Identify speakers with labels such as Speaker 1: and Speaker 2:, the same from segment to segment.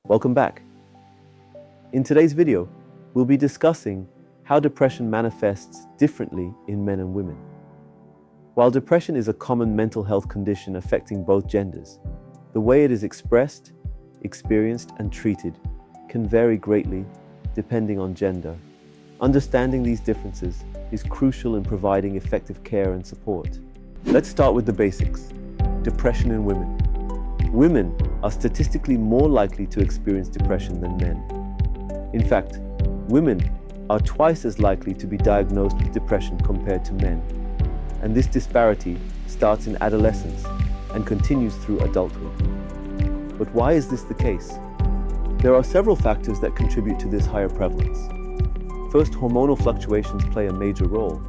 Speaker 1: Welcome back. In today's video, we'll be discussing how depression manifests differently in men and women. While depression is a common mental health condition affecting both genders, the way it is expressed, experienced, and treated can vary greatly depending on gender. Understanding these differences is crucial in providing effective care and support. Let's start with the basics. Depression in women. Women are statistically more likely to experience depression than men. In fact, women are twice as likely to be diagnosed with depression compared to men. And this disparity starts in adolescence and continues through adulthood. But why is this the case? There are several factors that contribute to this higher prevalence. First, hormonal fluctuations play a major role.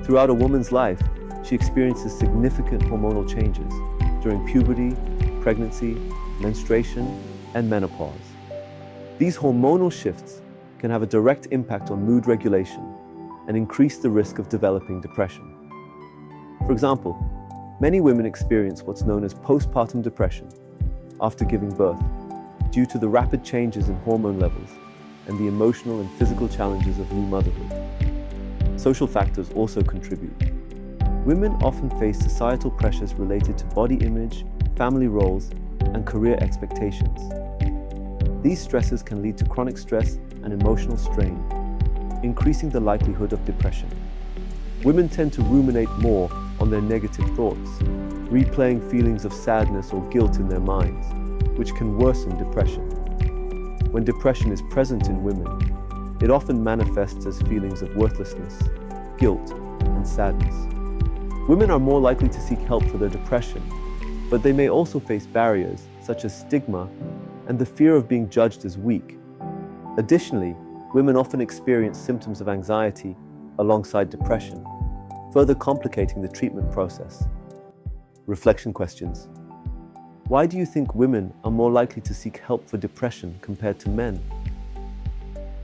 Speaker 1: Throughout a woman's life, she experiences significant hormonal changes during puberty, pregnancy, menstruation, and menopause. These hormonal shifts can have a direct impact on mood regulation and increase the risk of developing depression. For example, many women experience what's known as postpartum depression after giving birth due to the rapid changes in hormone levels and the emotional and physical challenges of new motherhood. Social factors also contribute. Women often face societal pressures related to body image, family roles, and career expectations. These stresses can lead to chronic stress and emotional strain, increasing the likelihood of depression. Women tend to ruminate more on their negative thoughts, replaying feelings of sadness or guilt in their minds, which can worsen depression. When depression is present in women, it often manifests as feelings of worthlessness, guilt, and sadness. Women are more likely to seek help for their depression, but they may also face barriers such as stigma and the fear of being judged as weak. Additionally, women often experience symptoms of anxiety alongside depression, further complicating the treatment process. Reflection questions. Why do you think women are more likely to seek help for depression compared to men?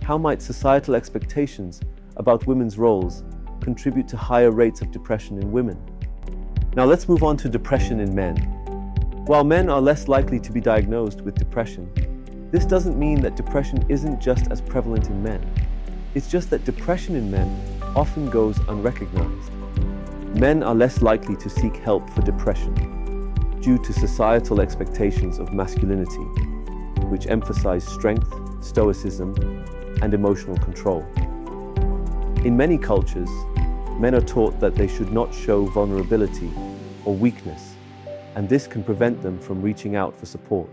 Speaker 1: How might societal expectations about women's roles contribute to higher rates of depression in women? Now let's move on to depression in men. While men are less likely to be diagnosed with depression, this doesn't mean that depression isn't just as prevalent in men. It's just that depression in men often goes unrecognized. Men are less likely to seek help for depression due to societal expectations of masculinity, which emphasize strength, stoicism, and emotional control. In many cultures, men are taught that they should not show vulnerability or weakness, and this can prevent them from reaching out for support.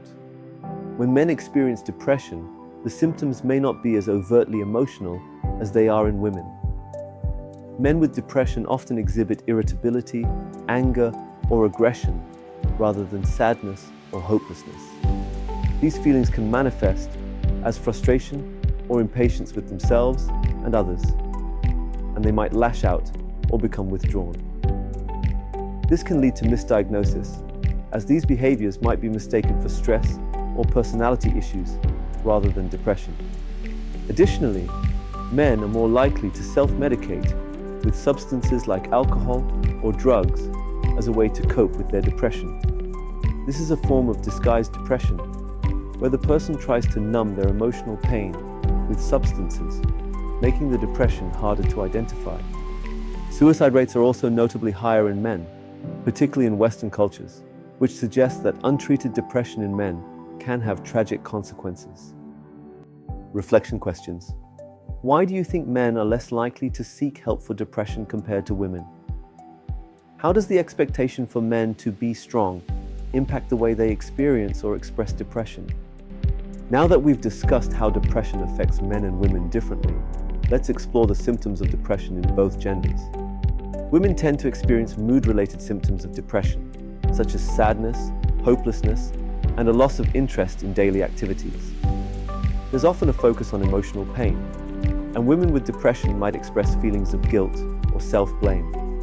Speaker 1: When men experience depression, the symptoms may not be as overtly emotional as they are in women. Men with depression often exhibit irritability, anger, or aggression, rather than sadness or hopelessness. These feelings can manifest as frustration or impatience with themselves and others, and they might lash out or become withdrawn. This can lead to misdiagnosis, as these behaviors might be mistaken for stress or personality issues rather than depression. Additionally, men are more likely to self-medicate with substances like alcohol or drugs as a way to cope with their depression. This is a form of disguised depression, where the person tries to numb their emotional pain with substances, making the depression harder to identify. Suicide rates are also notably higher in men, particularly in Western cultures, which suggests that untreated depression in men can have tragic consequences. Reflection questions. Why do you think men are less likely to seek help for depression compared to women? How does the expectation for men to be strong impact the way they experience or express depression? Now that we've discussed how depression affects men and women differently, let's explore the symptoms of depression in both genders. Women tend to experience mood-related symptoms of depression, such as sadness, hopelessness, and a loss of interest in daily activities. There's often a focus on emotional pain, and women with depression might express feelings of guilt or self-blame.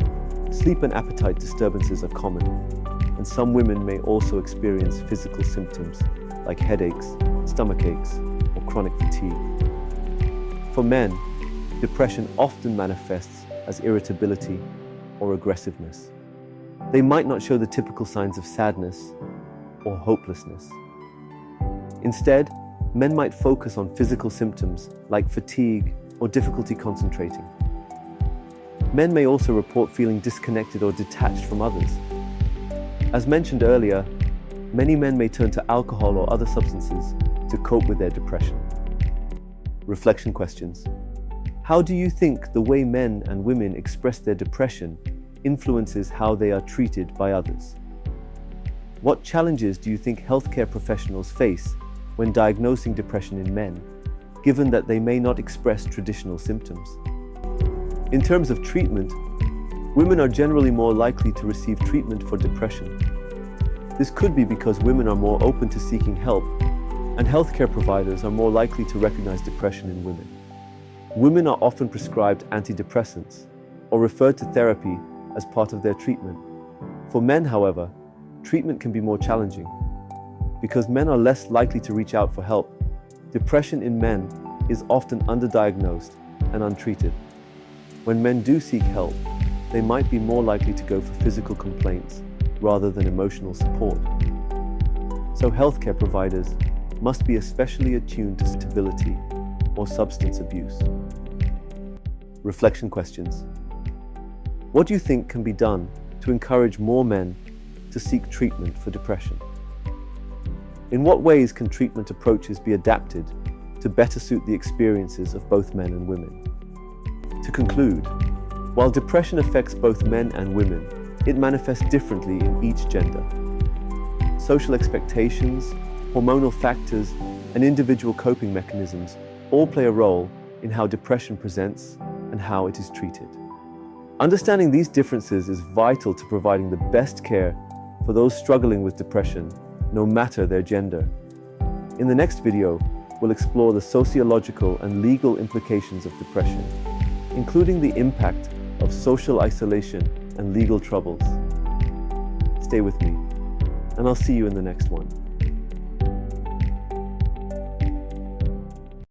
Speaker 1: Sleep and appetite disturbances are common, and some women may also experience physical symptoms like headaches, stomach aches, or chronic fatigue. For men, depression often manifests as irritability or aggressiveness. They might not show the typical signs of sadness or hopelessness. Instead, men might focus on physical symptoms like fatigue or difficulty concentrating. Men may also report feeling disconnected or detached from others. As mentioned earlier, many men may turn to alcohol or other substances to cope with their depression. Reflection questions. How do you think the way men and women express their depression influences how they are treated by others? What challenges do you think healthcare professionals face when diagnosing depression in men, given that they may not express traditional symptoms? In terms of treatment, women are generally more likely to receive treatment for depression. This could be because women are more open to seeking help, and healthcare providers are more likely to recognize depression in women. Women are often prescribed antidepressants or referred to therapy as part of their treatment. For men, however, treatment can be more challenging. Because men are less likely to reach out for help, depression in men is often underdiagnosed and untreated. When men do seek help, they might be more likely to go for physical complaints rather than emotional support. So healthcare providers must be especially attuned to stability or substance abuse. Reflection questions. What do you think can be done to encourage more men to seek treatment for depression? In what ways can treatment approaches be adapted to better suit the experiences of both men and women? To conclude, while depression affects both men and women, it manifests differently in each gender. Social expectations, hormonal factors, and individual coping mechanisms all play a role in how depression presents and how it is treated. Understanding these differences is vital to providing the best care for those struggling with depression, no matter their gender. In the next video, we'll explore the sociological and legal implications of depression, including the impact of social isolation and legal troubles. Stay with me, and I'll see you in the next one.